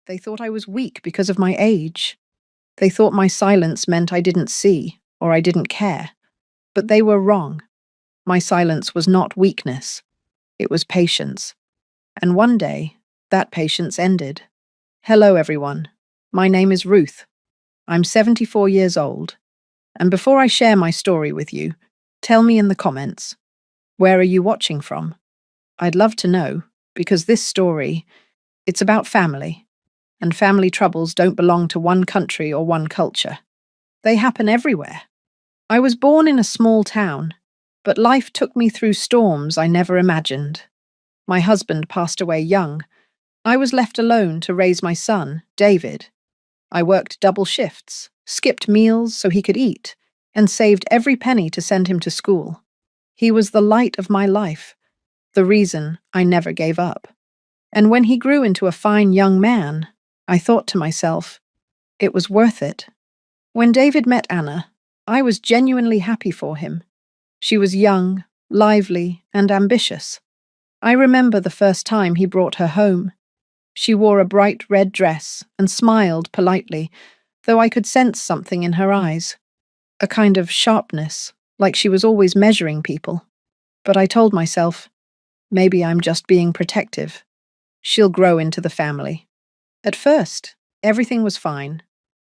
They thought I was weak because of my age. They thought my silence meant I didn't see or I didn't care. But they were wrong. My silence was not weakness. It was patience. And one day, that patience ended. Hello, everyone. My name is Ruth. I'm 74 years old. And before I share my story with you, tell me in the comments, where are you watching from? I'd love to know, because this story, it's about family. And family troubles don't belong to one country or one culture. They happen everywhere. I was born in a small town, but life took me through storms I never imagined. My husband passed away young. I was left alone to raise my son, David. I worked double shifts, skipped meals so he could eat, and saved every penny to send him to school. He was the light of my life, the reason I never gave up. And when he grew into a fine young man, I thought to myself, it was worth it. When David met Anna, I was genuinely happy for him. She was young, lively, and ambitious. I remember the first time he brought her home. She wore a bright red dress and smiled politely, though I could sense something in her eyes. A kind of sharpness, like she was always measuring people. But I told myself, maybe I'm just being protective. She'll grow into the family. At first, everything was fine.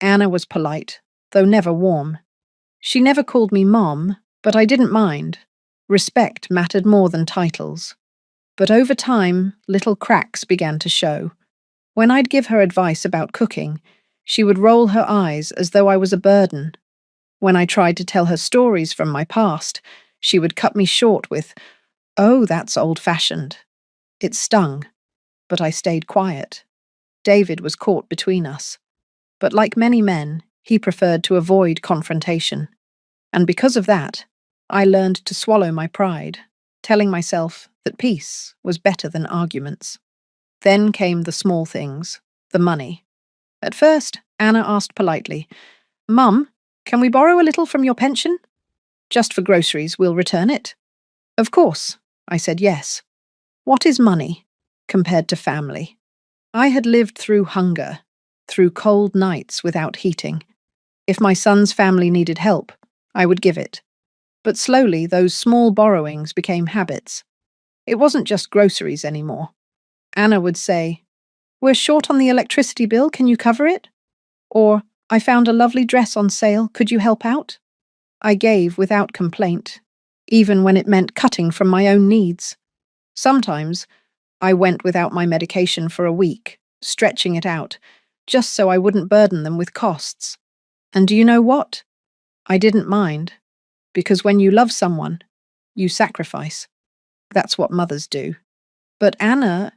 Anna was polite, though never warm. She never called me Mom, but I didn't mind. Respect mattered more than titles. But over time, little cracks began to show. When I'd give her advice about cooking, she would roll her eyes as though I was a burden. When I tried to tell her stories from my past, she would cut me short with, "Oh, that's old-fashioned." It stung, but I stayed quiet. David was caught between us. But like many men, he preferred to avoid confrontation. And because of that, I learned to swallow my pride, telling myself that peace was better than arguments. Then came the small things, the money. At first, Anna asked politely, "Mum, can we borrow a little from your pension? Just for groceries, we'll return it." "Of course," I said yes. What is money compared to family? I had lived through hunger, through cold nights without heating. If my son's family needed help, I would give it. But slowly, those small borrowings became habits. It wasn't just groceries anymore. Anna would say, "We're short on the electricity bill, can you cover it?" Or, "I found a lovely dress on sale, could you help out?" I gave without complaint, even when it meant cutting from my own needs. Sometimes, I went without my medication for a week, stretching it out, just so I wouldn't burden them with costs. And do you know what? I didn't mind, because when you love someone, you sacrifice. That's what mothers do. But Anna,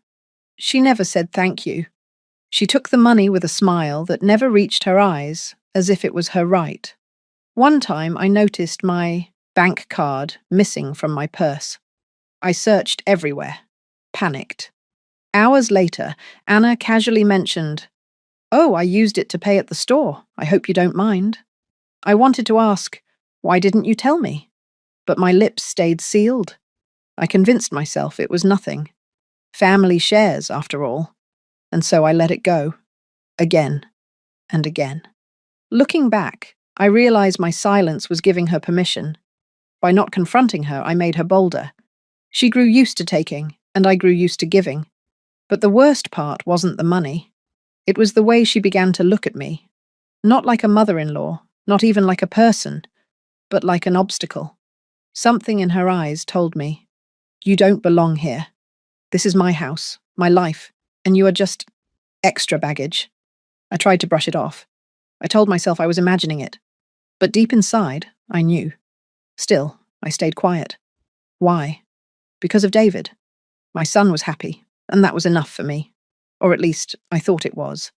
she never said thank you. She took the money with a smile that never reached her eyes, as if it was her right. One time I noticed my bank card missing from my purse. I searched everywhere, panicked. Hours later, Anna casually mentioned, "Oh, I used it to pay at the store. I hope you don't mind." I wanted to ask, "Why didn't you tell me?" But my lips stayed sealed. I convinced myself it was nothing. Family shares, after all. And so I let it go. Again and again. Looking back, I realized my silence was giving her permission. By not confronting her, I made her bolder. She grew used to taking, and I grew used to giving. But the worst part wasn't the money. It was the way she began to look at me. Not like a mother-in-law, not even like a person, but like an obstacle. Something in her eyes told me, "You don't belong here. This is my house, my life, and you are just extra baggage." I tried to brush it off. I told myself I was imagining it. But deep inside, I knew. Still, I stayed quiet. Why? Because of David. My son was happy, and that was enough for me. Or at least, I thought it was.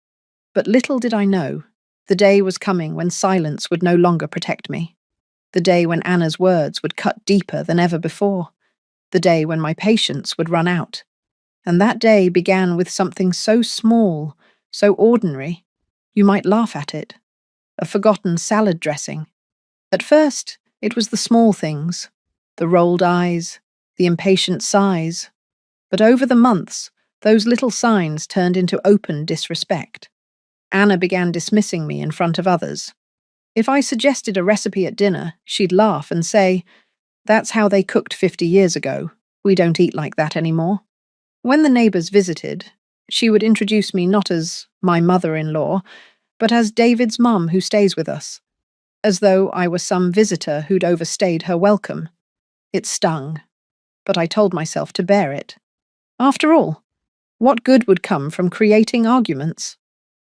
But little did I know, the day was coming when silence would no longer protect me. The day when Anna's words would cut deeper than ever before. The day when my patience would run out. And that day began with something so small, so ordinary, you might laugh at it. A forgotten salad dressing. At first, it was the small things, the rolled eyes, the impatient sighs. But over the months, Those little signs turned into open disrespect. Anna began dismissing me in front of others. If I suggested a recipe at dinner, she'd laugh and say, "That's how they cooked 50 years ago. We don't eat like that anymore." When the neighbours visited, she would introduce me not as my mother-in-law, but as David's mum who stays with us, as though I were some visitor who'd overstayed her welcome. It stung, but I told myself to bear it. After all, what good would come from creating arguments?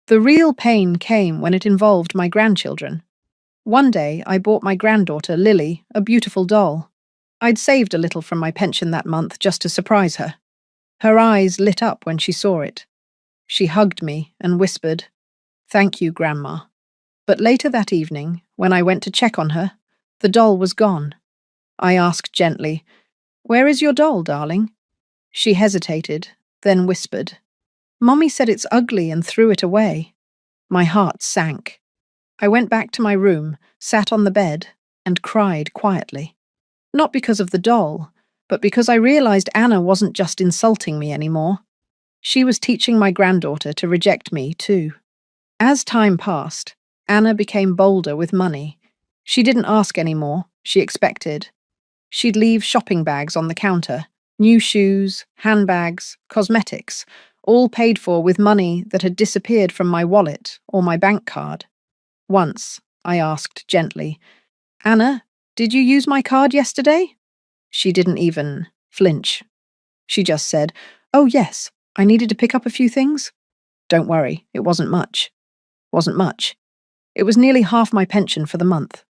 The real pain came when it involved my grandchildren. One day, I bought my granddaughter, Lily, a beautiful doll. I'd saved a little from my pension that month just to surprise her. Her eyes lit up when she saw it. She hugged me and whispered, "Thank you, Grandma." But later that evening, when I went to check on her, the doll was gone. I asked gently, "Where is your doll, darling?" She hesitated, then whispered, "Mommy said it's ugly and threw it away." My heart sank. I went back to my room, sat on the bed, and cried quietly. Not because of the doll, but because I realized Anna wasn't just insulting me anymore. She was teaching my granddaughter to reject me, too. As time passed, Anna became bolder with money. She didn't ask anymore, she expected. She'd leave shopping bags on the counter, new shoes, handbags, cosmetics, all paid for with money that had disappeared from my wallet or my bank card. Once, I asked gently, "Anna, did you use my card yesterday?" She didn't even flinch. She just said, "Oh yes, I needed to pick up a few things." Don't worry, it wasn't much. Wasn't much. It was nearly half my pension for the month.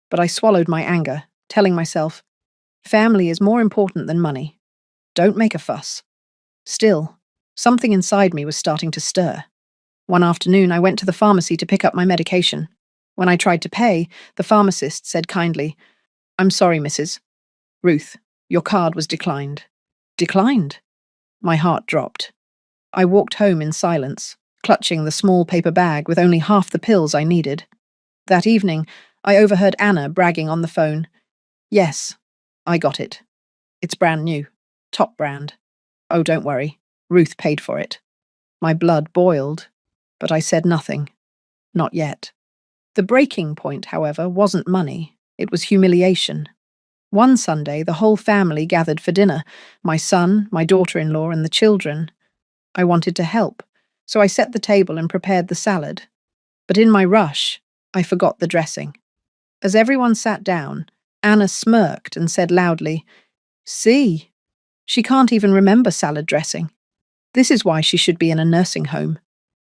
But I swallowed my anger, telling myself, family is more important than money. Don't make a fuss. Still, something inside me was starting to stir. One afternoon, I went to the pharmacy to pick up my medication. When I tried to pay, the pharmacist said kindly, "I'm sorry, Mrs. Ruth, your card was declined." Declined? My heart dropped. I walked home in silence, clutching the small paper bag with only half the pills I needed. That evening, I overheard Anna bragging on the phone. "Yes, I got it. It's brand new. Top brand. Oh, don't worry. Ruth paid for it." My blood boiled, but I said nothing. Not yet. The breaking point, however, wasn't money. It was humiliation. One Sunday, the whole family gathered for dinner, my son, my daughter-in-law, and the children. I wanted to help, so I set the table and prepared the salad. But in my rush, I forgot the dressing. As everyone sat down, Anna smirked and said loudly, "See, she can't even remember salad dressing. This is why she should be in a nursing home.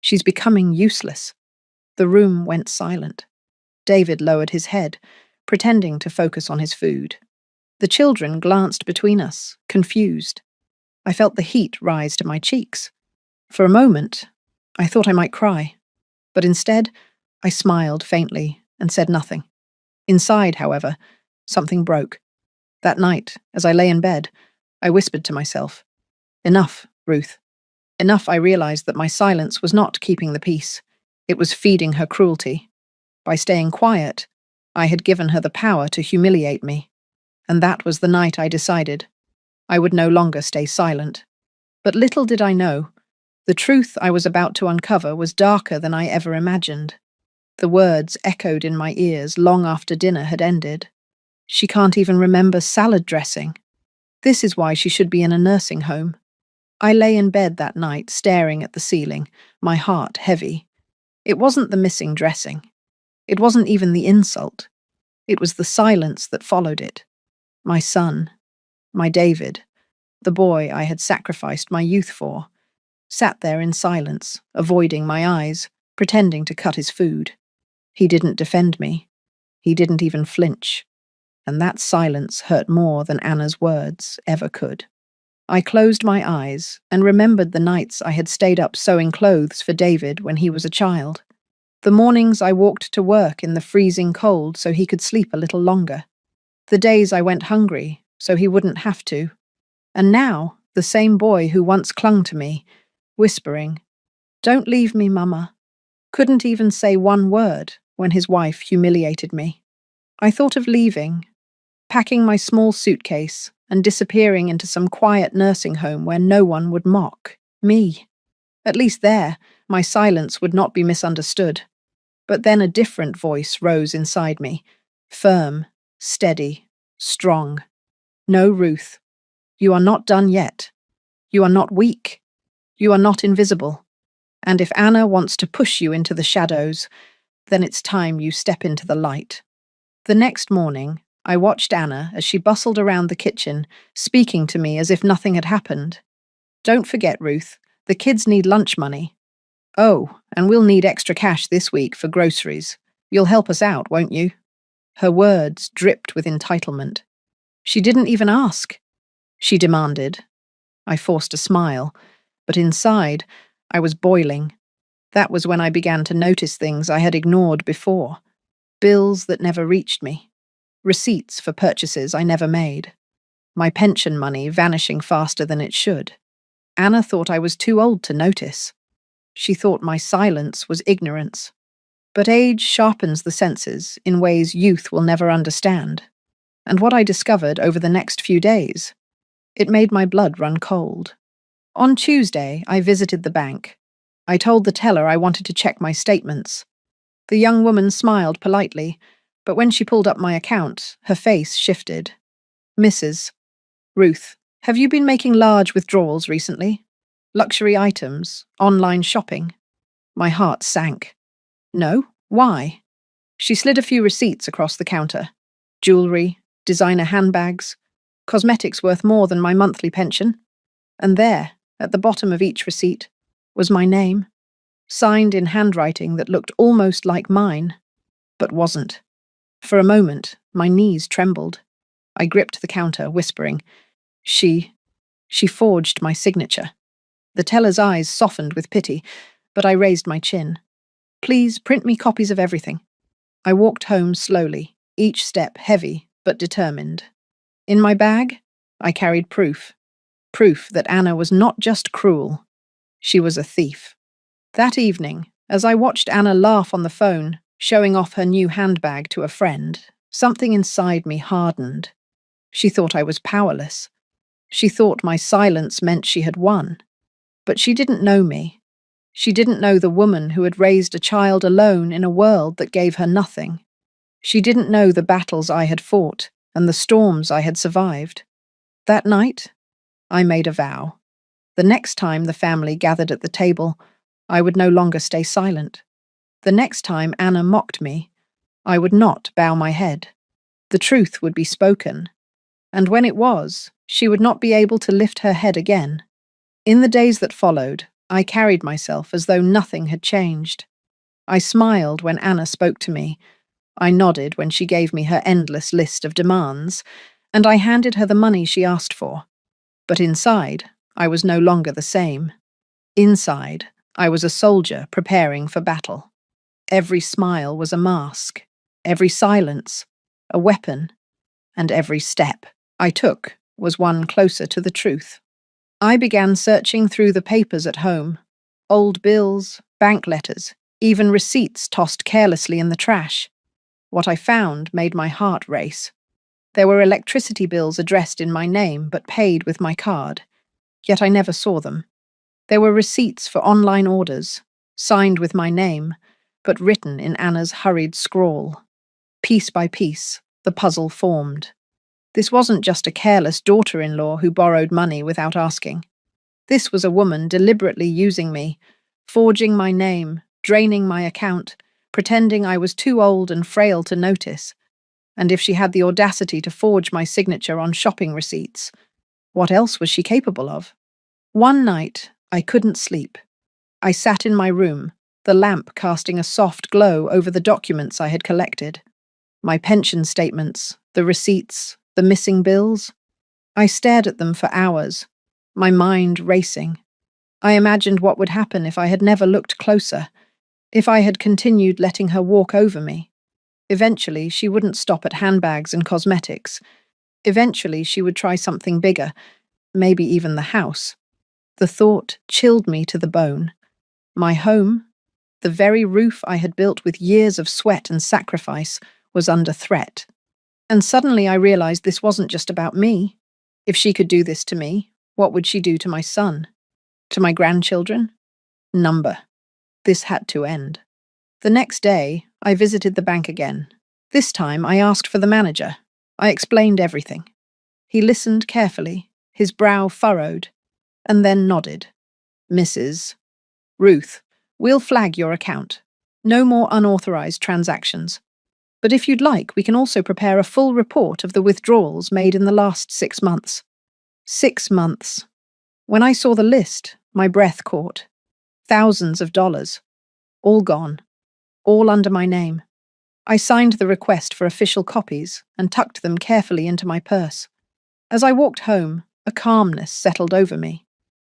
She's becoming useless." The room went silent. David lowered his head, pretending to focus on his food. The children glanced between us, confused. I felt the heat rise to my cheeks. For a moment, I thought I might cry, but instead, I smiled faintly and said nothing. Inside, however, something broke. That night, as I lay in bed, I whispered to myself, "Enough, Ruth." Enough. I realized that my silence was not keeping the peace. It was feeding her cruelty. By staying quiet, I had given her the power to humiliate me. And that was the night I decided I would no longer stay silent. But little did I know, the truth I was about to uncover was darker than I ever imagined. The words echoed in my ears long after dinner had ended. She can't even remember salad dressing. This is why she should be in a nursing home. I lay in bed that night, staring at the ceiling, my heart heavy. It wasn't the missing dressing. It wasn't even the insult. It was the silence that followed it. My son, my David, the boy I had sacrificed my youth for, sat there in silence, avoiding my eyes, pretending to cut his food. He didn't defend me. He didn't even flinch. And that silence hurt more than Anna's words ever could. I closed my eyes and remembered the nights I had stayed up sewing clothes for David when he was a child. The mornings I walked to work in the freezing cold so he could sleep a little longer. The days I went hungry so he wouldn't have to. And now, the same boy who once clung to me, whispering, "Don't leave me, Mama," couldn't even say one word when his wife humiliated me. I thought of leaving, packing my small suitcase and disappearing into some quiet nursing home where no one would mock. Me. At least there, my silence would not be misunderstood. But then a different voice rose inside me. Firm, steady, strong. No, Ruth. You are not done yet. You are not weak. You are not invisible. And if Anna wants to push you into the shadows, then it's time you step into the light. The next morning, I watched Anna as she bustled around the kitchen, speaking to me as if nothing had happened. Don't forget, Ruth, the kids need lunch money. Oh, and we'll need extra cash this week for groceries. You'll help us out, won't you? Her words dripped with entitlement. She didn't even ask. She demanded. I forced a smile, but inside, I was boiling. That was when I began to notice things I had ignored before. Bills that never reached me. Receipts for purchases I never made. My pension money vanishing faster than it should. Anna thought I was too old to notice. She thought my silence was ignorance. But age sharpens the senses in ways youth will never understand. And what I discovered over the next few days, it made my blood run cold. On Tuesday, I visited the bank. I told the teller I wanted to check my statements. The young woman smiled politely, but when she pulled up my account, her face shifted. Mrs. Ruth, have you been making large withdrawals recently? Luxury items, online shopping? My heart sank. No, why? She slid a few receipts across the counter. Jewelry, designer handbags, cosmetics worth more than my monthly pension. And there, at the bottom of each receipt, was my name, signed in handwriting that looked almost like mine, but wasn't. For a moment, my knees trembled. I gripped the counter, whispering, She forged my signature. The teller's eyes softened with pity, but I raised my chin. Please print me copies of everything. I walked home slowly, each step heavy but determined. In my bag, I carried proof. Proof that Anna was not just cruel. She was a thief. That evening, as I watched Anna laugh on the phone, showing off her new handbag to a friend, something inside me hardened. She thought I was powerless. She thought my silence meant she had won. But she didn't know me. She didn't know the woman who had raised a child alone in a world that gave her nothing. She didn't know the battles I had fought and the storms I had survived. That night, I made a vow. The next time the family gathered at the table, I would no longer stay silent. The next time Anna mocked me, I would not bow my head. The truth would be spoken. And when it was, she would not be able to lift her head again. In the days that followed, I carried myself as though nothing had changed. I smiled when Anna spoke to me. I nodded when she gave me her endless list of demands, and I handed her the money she asked for. But inside, I was no longer the same. Inside, I was a soldier preparing for battle. Every smile was a mask, every silence, a weapon, and every step I took was one closer to the truth. I began searching through the papers at home. Old bills, bank letters, even receipts tossed carelessly in the trash. What I found made my heart race. There were electricity bills addressed in my name but paid with my card, yet I never saw them. There were receipts for online orders, signed with my name, but written in Anna's hurried scrawl. Piece by piece, the puzzle formed. This wasn't just a careless daughter-in-law who borrowed money without asking. This was a woman deliberately using me, forging my name, draining my account, pretending I was too old and frail to notice. And if she had the audacity to forge my signature on shopping receipts, what else was she capable of? One night, I couldn't sleep. I sat in my room, the lamp casting a soft glow over the documents I had collected. My pension statements, the receipts, the missing bills. I stared at them for hours, my mind racing. I imagined what would happen if I had never looked closer, if I had continued letting her walk over me. Eventually, she wouldn't stop at handbags and cosmetics. Eventually, she would try something bigger, maybe even the house. The thought chilled me to the bone. My home, the very roof I had built with years of sweat and sacrifice, was under threat. And suddenly I realized this wasn't just about me. If she could do this to me, what would she do to my son? To my grandchildren? Number. This had to end. The next day, I visited the bank again. This time, I asked for the manager. I explained everything. He listened carefully, his brow furrowed, and then nodded. Mrs. Ruth, we'll flag your account. No more unauthorized transactions. But if you'd like, we can also prepare a full report of the withdrawals made in the last 6 months. 6 months. When I saw the list, my breath caught. Thousands of dollars. All gone. All under my name. I signed the request for official copies and tucked them carefully into my purse. As I walked home, a calmness settled over me.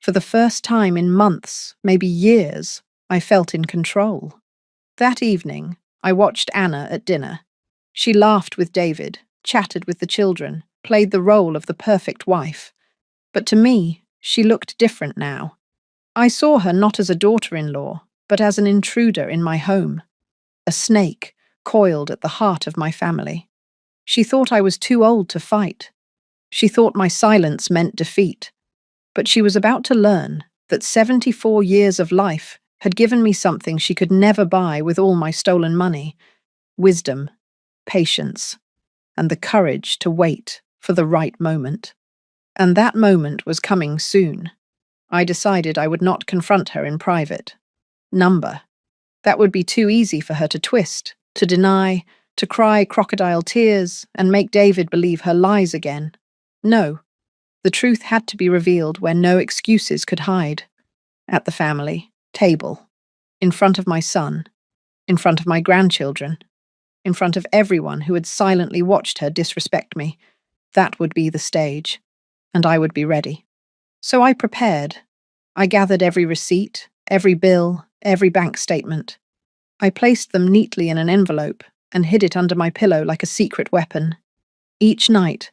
For the first time in months, maybe years, I felt in control. That evening, I watched Anna at dinner. She laughed with David, chatted with the children, played the role of the perfect wife. But to me, she looked different now. I saw her not as a daughter-in-law, but as an intruder in my home. A snake coiled at the heart of my family. She thought I was too old to fight. She thought my silence meant defeat. But she was about to learn that 74 years of life had given me something she could never buy with all my stolen money: wisdom, patience, and the courage to wait for the right moment. And that moment was coming soon. I decided I would not confront her in private. Number. That would be too easy for her to twist, to deny, to cry crocodile tears, and make David believe her lies again. No. The truth had to be revealed where no excuses could hide. At the family table, in front of my son, in front of my grandchildren, in front of everyone who had silently watched her disrespect me. That would be the stage, and I would be ready. So I prepared. I gathered every receipt, every bill, every bank statement. I placed them neatly in an envelope and hid it under my pillow like a secret weapon. Each night,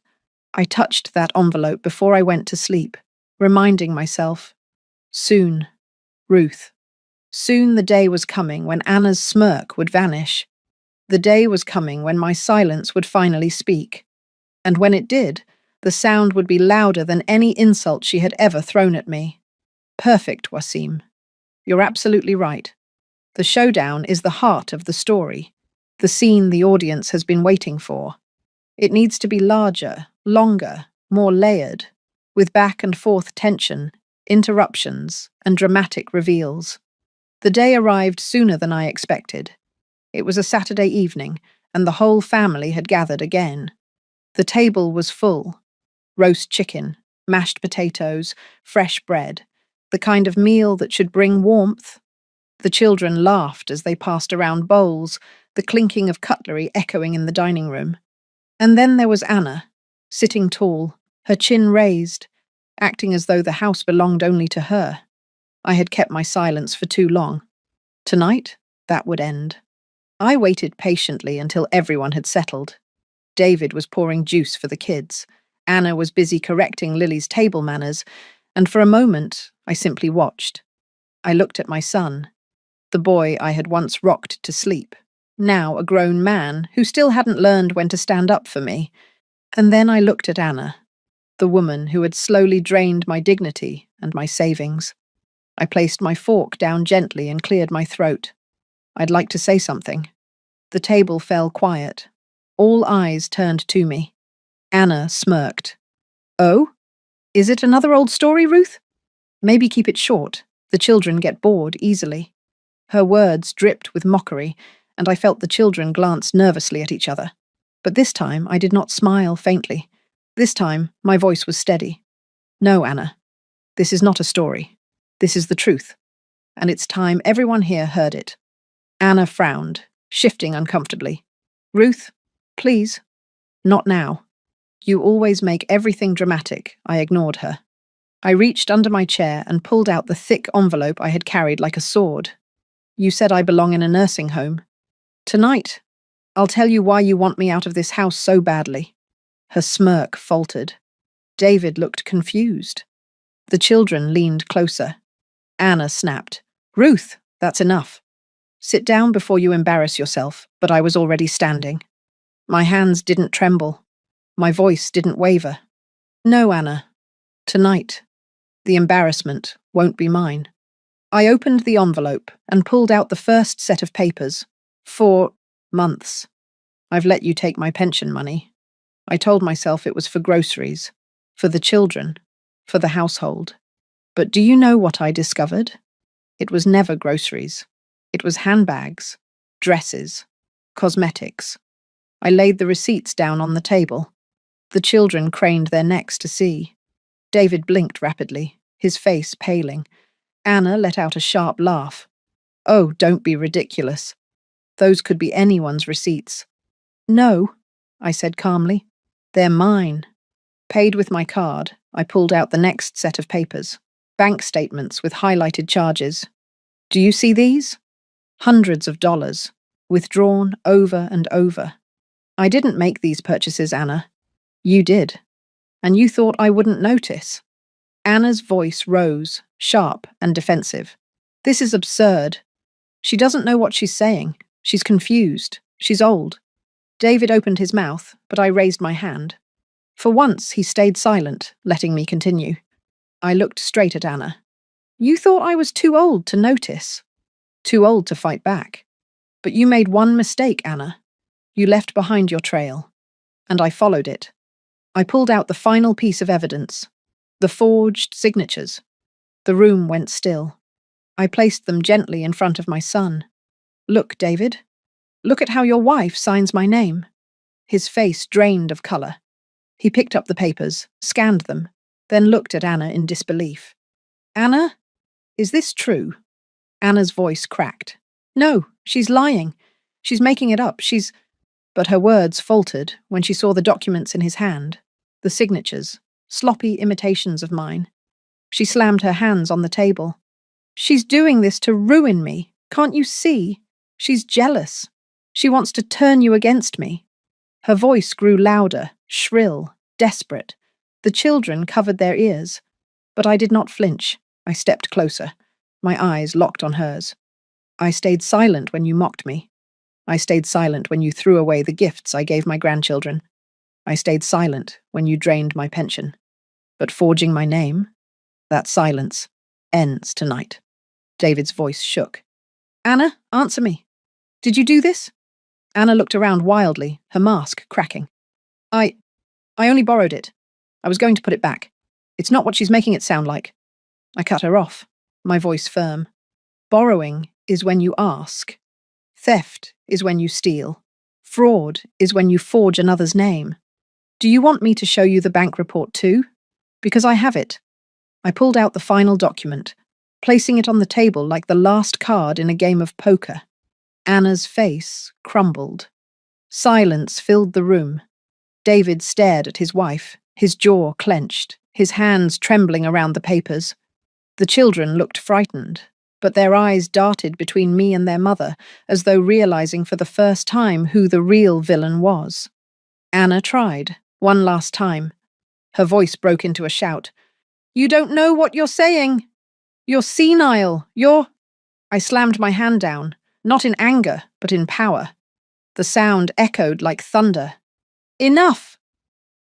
I touched that envelope before I went to sleep, reminding myself, soon, Ruth. Soon the day was coming when Anna's smirk would vanish. The day was coming when my silence would finally speak. And when it did, the sound would be louder than any insult she had ever thrown at me. Perfect, Wasim. You're absolutely right. The showdown is the heart of the story, the scene the audience has been waiting for. It needs to be larger, longer, more layered, with back and forth tension, interruptions, and dramatic reveals. The day arrived sooner than I expected. It was a Saturday evening, and the whole family had gathered again. The table was full. Roast chicken, mashed potatoes, fresh bread, the kind of meal that should bring warmth. The children laughed as they passed around bowls, the clinking of cutlery echoing in the dining room. And then there was Anna, sitting tall, her chin raised, acting as though the house belonged only to her. I had kept my silence for too long. Tonight, that would end. I waited patiently until everyone had settled. David was pouring juice for the kids. Anna was busy correcting Lily's table manners, and for a moment, I simply watched. I looked at my son, the boy I had once rocked to sleep, now a grown man who still hadn't learned when to stand up for me. And then I looked at Anna, the woman who had slowly drained my dignity and my savings. I placed my fork down gently and cleared my throat. I'd like to say something. The table fell quiet. All eyes turned to me. Anna smirked. Oh? Is it another old story, Ruth? Maybe keep it short. The children get bored easily. Her words dripped with mockery, and I felt the children glance nervously at each other. But this time I did not smile faintly. This time my voice was steady. No, Anna. This is not a story. This is the truth. And it's time everyone here heard it. Anna frowned, shifting uncomfortably. Ruth, please. Not now. You always make everything dramatic. I ignored her. I reached under my chair and pulled out the thick envelope I had carried like a sword. You said I belong in a nursing home. Tonight, I'll tell you why you want me out of this house so badly. Her smirk faltered. David looked confused. The children leaned closer. Anna snapped. Ruth, that's enough. Sit down before you embarrass yourself, but I was already standing. My hands didn't tremble. My voice didn't waver. No, Anna. Tonight. The embarrassment won't be mine. I opened the envelope and pulled out the first set of papers. 4 months. I've let you take my pension money. I told myself it was for groceries, for the children, for the household. But do you know what I discovered? It was never groceries. It was handbags, dresses, cosmetics. I laid the receipts down on the table. The children craned their necks to see. David blinked rapidly, his face paling. Anna let out a sharp laugh. Oh, don't be ridiculous. Those could be anyone's receipts. No, I said calmly. They're mine. Paid with my card, I pulled out the next set of papers. Bank statements with highlighted charges. Do you see these? Hundreds of dollars, withdrawn over and over. I didn't make these purchases, Anna. You did. And you thought I wouldn't notice. Anna's voice rose, sharp and defensive. This is absurd. She doesn't know what she's saying. She's confused. She's old. David opened his mouth, but I raised my hand. For once, he stayed silent, letting me continue. I looked straight at Anna. You thought I was too old to notice. Too old to fight back. But you made one mistake, Anna. You left behind your trail. And I followed it. I pulled out the final piece of evidence. The forged signatures. The room went still. I placed them gently in front of my son. Look, David. Look at how your wife signs my name. His face drained of colour. He picked up the papers, scanned them, then looked at Anna in disbelief. Anna? Is this true? Anna's voice cracked. No, she's lying. She's making it up. But her words faltered when she saw the documents in his hand, the signatures, sloppy imitations of mine. She slammed her hands on the table. She's doing this to ruin me. Can't you see? She's jealous. She wants to turn you against me. Her voice grew louder, shrill, desperate. The children covered their ears. But I did not flinch. I stepped closer, my eyes locked on hers. I stayed silent when you mocked me. I stayed silent when you threw away the gifts I gave my grandchildren. I stayed silent when you drained my pension. But forging my name, that silence ends tonight. David's voice shook. Anna, answer me. Did you do this? Anna looked around wildly, her mask cracking. I only borrowed it. I was going to put it back. It's not what she's making it sound like. I cut her off, my voice firm. Borrowing is when you ask. Theft is when you steal. Fraud is when you forge another's name. Do you want me to show you the bank report too? Because I have it. I pulled out the final document, placing it on the table like the last card in a game of poker. Anna's face crumbled. Silence filled the room. David stared at his wife, his jaw clenched, his hands trembling around the papers. The children looked frightened, but their eyes darted between me and their mother, as though realizing for the first time who the real villain was. Anna tried, one last time. Her voice broke into a shout. You don't know what you're saying. You're senile. I slammed my hand down, not in anger, but in power. The sound echoed like thunder. Enough!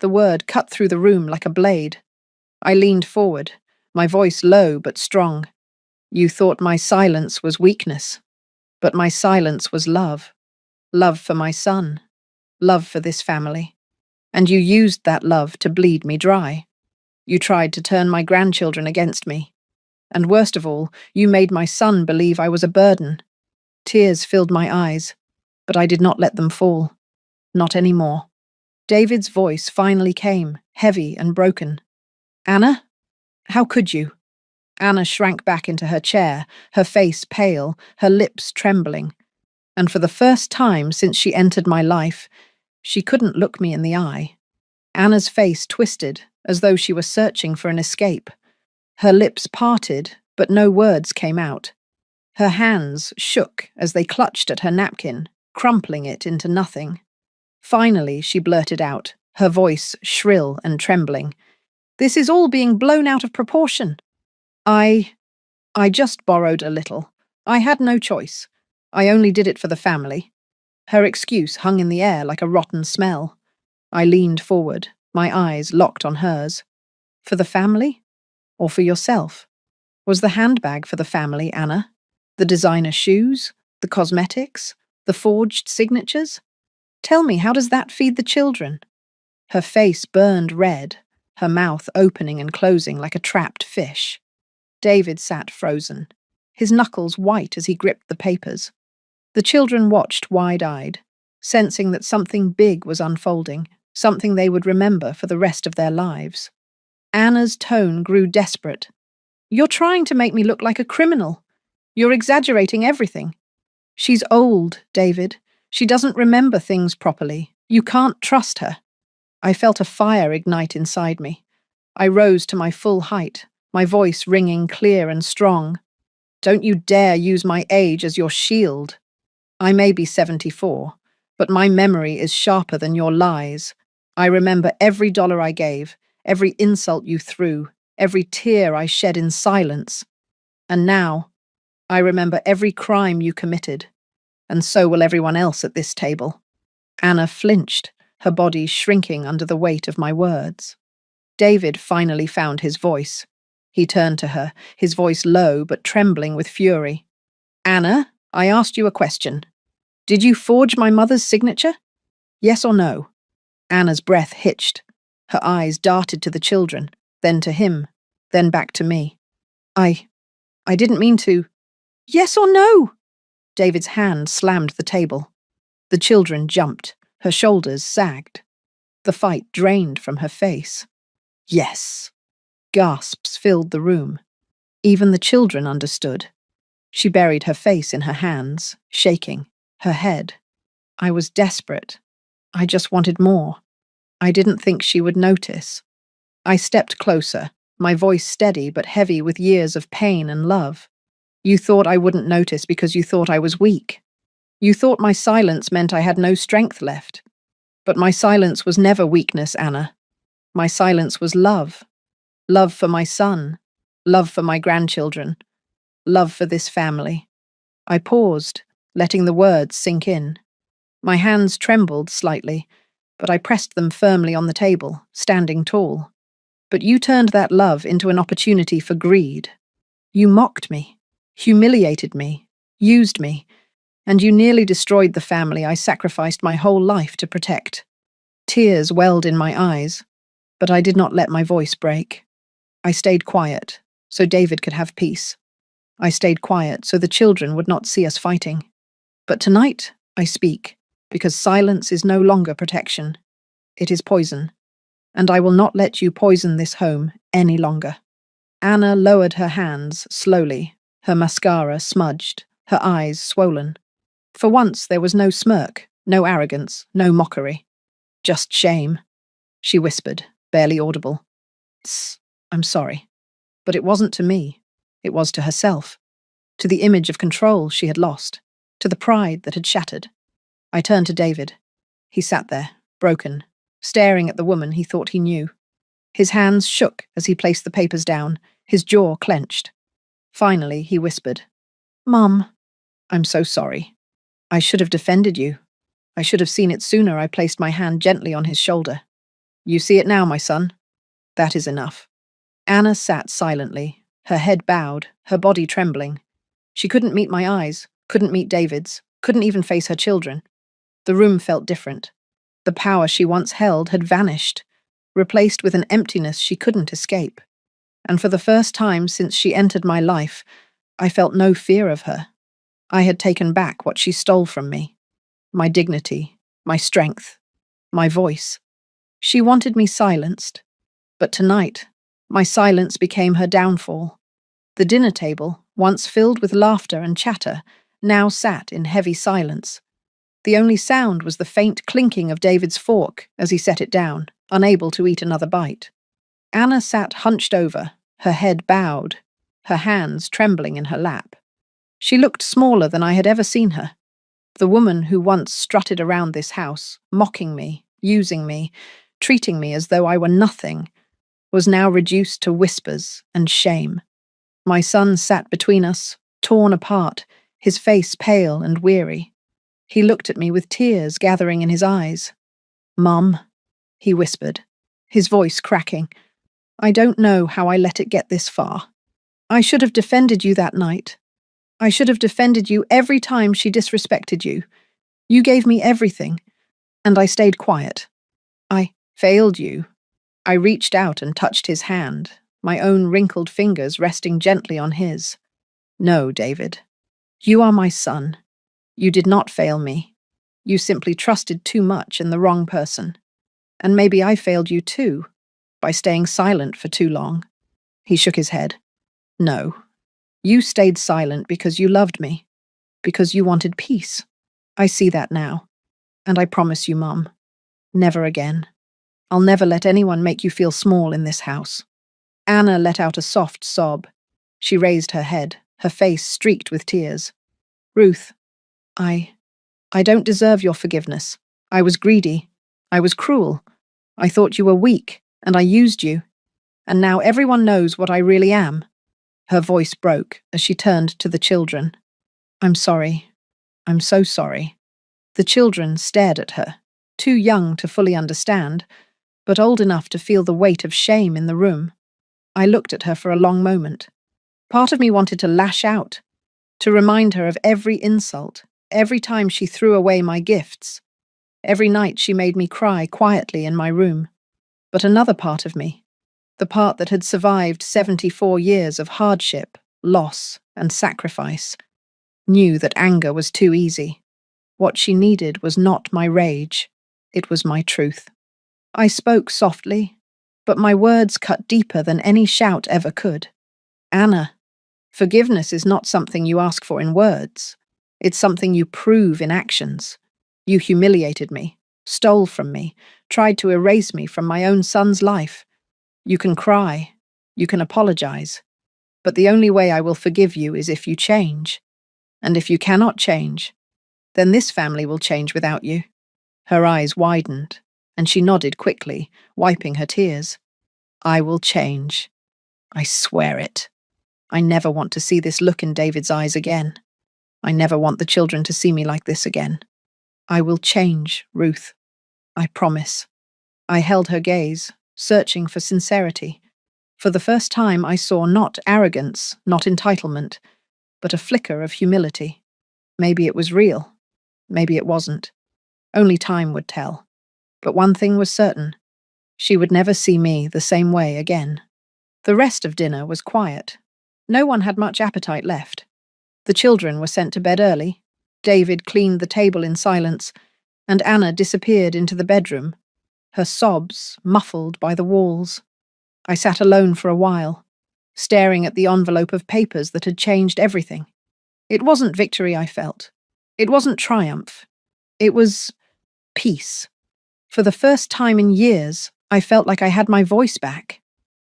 The word cut through the room like a blade. I leaned forward, my voice low but strong. You thought my silence was weakness, but my silence was love. Love for my son. Love for this family. And you used that love to bleed me dry. You tried to turn my grandchildren against me. And worst of all, you made my son believe I was a burden. Tears filled my eyes, but I did not let them fall. Not anymore. David's voice finally came, heavy and broken. Anna? How could you? Anna shrank back into her chair, her face pale, her lips trembling. And for the first time since she entered my life, she couldn't look me in the eye. Anna's face twisted, as though she were searching for an escape. Her lips parted, but no words came out. Her hands shook as they clutched at her napkin, crumpling it into nothing. Finally, she blurted out, her voice shrill and trembling. This is all being blown out of proportion. I just borrowed a little. I had no choice. I only did it for the family. Her excuse hung in the air like a rotten smell. I leaned forward, my eyes locked on hers. For the family? Or for yourself? Was the handbag for the family, Anna? The designer shoes? The cosmetics? The forged signatures? Tell me, how does that feed the children? Her face burned red, her mouth opening and closing like a trapped fish. David sat frozen, his knuckles white as he gripped the papers. The children watched wide-eyed, sensing that something big was unfolding, something they would remember for the rest of their lives. Anna's tone grew desperate. "You're trying to make me look like a criminal. You're exaggerating everything. She's old, David. She doesn't remember things properly. You can't trust her." I felt a fire ignite inside me. I rose to my full height, my voice ringing clear and strong. "Don't you dare use my age as your shield. I may be 74, but my memory is sharper than your lies. I remember every dollar I gave, every insult you threw, every tear I shed in silence. And now, I remember every crime you committed. And so will everyone else at this table." Anna flinched, her body shrinking under the weight of my words. David finally found his voice. He turned to her, his voice low but trembling with fury. "Anna, I asked you a question. Did you forge my mother's signature? Yes or no?" Anna's breath hitched. Her eyes darted to the children, then to him, then back to me. I didn't mean to." "Yes or no?" David's hand slammed the table. The children jumped, her shoulders sagged. The fight drained from her face. "Yes." Gasps filled the room. Even the children understood. She buried her face in her hands, shaking, her head. I was desperate. I just wanted more. I didn't think she would notice. I stepped closer, my voice steady but heavy with years of pain and love. "You thought I wouldn't notice because you thought I was weak. You thought my silence meant I had no strength left. But my silence was never weakness, Anna. My silence was love. Love for my son. Love for my grandchildren. Love for this family." I paused, letting the words sink in. My hands trembled slightly, but I pressed them firmly on the table, standing tall. "But you turned that love into an opportunity for greed. You mocked me, humiliated me, used me, and you nearly destroyed the family I sacrificed my whole life to protect." Tears welled in my eyes, but I did not let my voice break. I stayed quiet, so David could have peace. I stayed quiet so the children would not see us fighting. But tonight, I speak, because silence is no longer protection. It is poison, and I will not let you poison this home any longer. Anna lowered her hands slowly, her mascara smudged, her eyes swollen. For once there was no smirk, no arrogance, no mockery. Just shame. She whispered, barely audible. "I'm sorry." But it wasn't to me. It was to herself. To the image of control she had lost. To the pride that had shattered. I turned to David. He sat there, broken, staring at the woman he thought he knew. His hands shook as he placed the papers down, his jaw clenched. Finally, he whispered, "Mum, I'm so sorry. I should have defended you. I should have seen it sooner." I placed my hand gently on his shoulder. "You see it now, my son. That is enough." Anna sat silently, her head bowed, her body trembling. She couldn't meet my eyes, couldn't meet David's, couldn't even face her children. The room felt different. The power she once held had vanished, replaced with an emptiness she couldn't escape. And for the first time since she entered my life, I felt no fear of her. I had taken back what she stole from me. My dignity, my strength, my voice. She wanted me silenced, but tonight, my silence became her downfall. The dinner table, once filled with laughter and chatter, now sat in heavy silence. The only sound was the faint clinking of David's fork as he set it down, unable to eat another bite. Anna sat hunched over, her head bowed, her hands trembling in her lap. She looked smaller than I had ever seen her. The woman who once strutted around this house, mocking me, using me, treating me as though I were nothing, was now reduced to whispers and shame. My son sat between us, torn apart, his face pale and weary. He looked at me with tears gathering in his eyes. "Mum," he whispered, his voice cracking, "I don't know how I let it get this far. I should have defended you that night. I should have defended you every time she disrespected you. You gave me everything, and I stayed quiet. I failed you. I reached out and touched his hand, my own wrinkled fingers resting gently on his. No, David. You are my son. You did not fail me. You simply trusted too much in the wrong person. And maybe I failed you too, by staying silent for too long. He shook his head. No. You stayed silent because you loved me, because you wanted peace. I see that now. And I promise you, Mum, never again. I'll never let anyone make you feel small in this house. Anna let out a soft sob. She raised her head, her face streaked with tears. Ruth, I don't deserve your forgiveness. I was greedy. I was cruel. I thought you were weak, and I used you. And now everyone knows what I really am. Her voice broke as she turned to the children. I'm sorry. I'm so sorry. The children stared at her, too young to fully understand, but old enough to feel the weight of shame in the room. I looked at her for a long moment. Part of me wanted to lash out, to remind her of every insult, every time she threw away my gifts, every night she made me cry quietly in my room. But another part of me, the part that had survived 74 years of hardship, loss, and sacrifice, knew that anger was too easy. What she needed was not my rage, it was my truth. I spoke softly, but my words cut deeper than any shout ever could. Anna, forgiveness is not something you ask for in words. It's something you prove in actions. You humiliated me, stole from me, tried to erase me from my own son's life. You can cry, you can apologize, but the only way I will forgive you is if you change. And if you cannot change, then this family will change without you. Her eyes widened, and she nodded quickly, wiping her tears. I will change. I swear it. I never want to see this look in David's eyes again. I never want the children to see me like this again. I will change, Ruth. I promise. I held her gaze, searching for sincerity. For the first time, I saw not arrogance, not entitlement, but a flicker of humility. Maybe it was real. Maybe it wasn't. Only time would tell. But one thing was certain. She would never see me the same way again. The rest of dinner was quiet. No one had much appetite left. The children were sent to bed early. David cleaned the table in silence, and Anna disappeared into the bedroom, her sobs muffled by the walls. I sat alone for a while, staring at the envelope of papers that had changed everything. It wasn't victory I felt. It wasn't triumph. It was peace. For the first time in years, I felt like I had my voice back,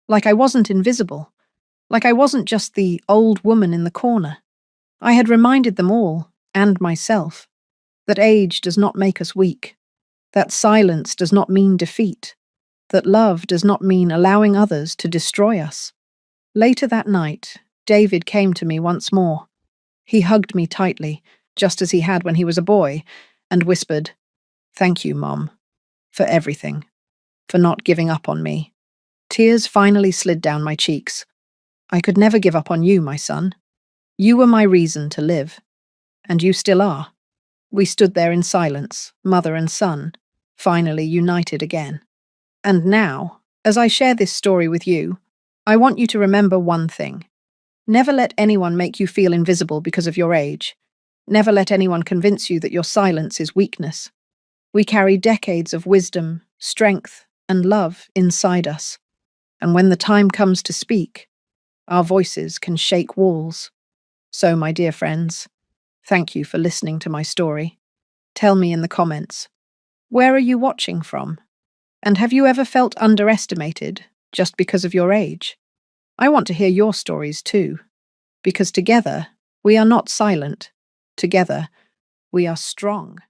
like I wasn't invisible, like I wasn't just the old woman in the corner. I had reminded them all, and myself, that age does not make us weak, that silence does not mean defeat, that love does not mean allowing others to destroy us. Later that night, David came to me once more. He hugged me tightly, just as he had when he was a boy, and whispered, "Thank you, Mom, for everything, for not giving up on me." Tears finally slid down my cheeks. I could never give up on you, my son. You were my reason to live. And you still are. We stood there in silence, mother and son, finally united again. And now, as I share this story with you, I want you to remember one thing. Never let anyone make you feel invisible because of your age. Never let anyone convince you that your silence is weakness. We carry decades of wisdom, strength, and love inside us. And when the time comes to speak, our voices can shake walls. So, my dear friends, thank you for listening to my story. Tell me in the comments, where are you watching from? And have you ever felt underestimated just because of your age? I want to hear your stories too, because together we are not silent. Together we are strong.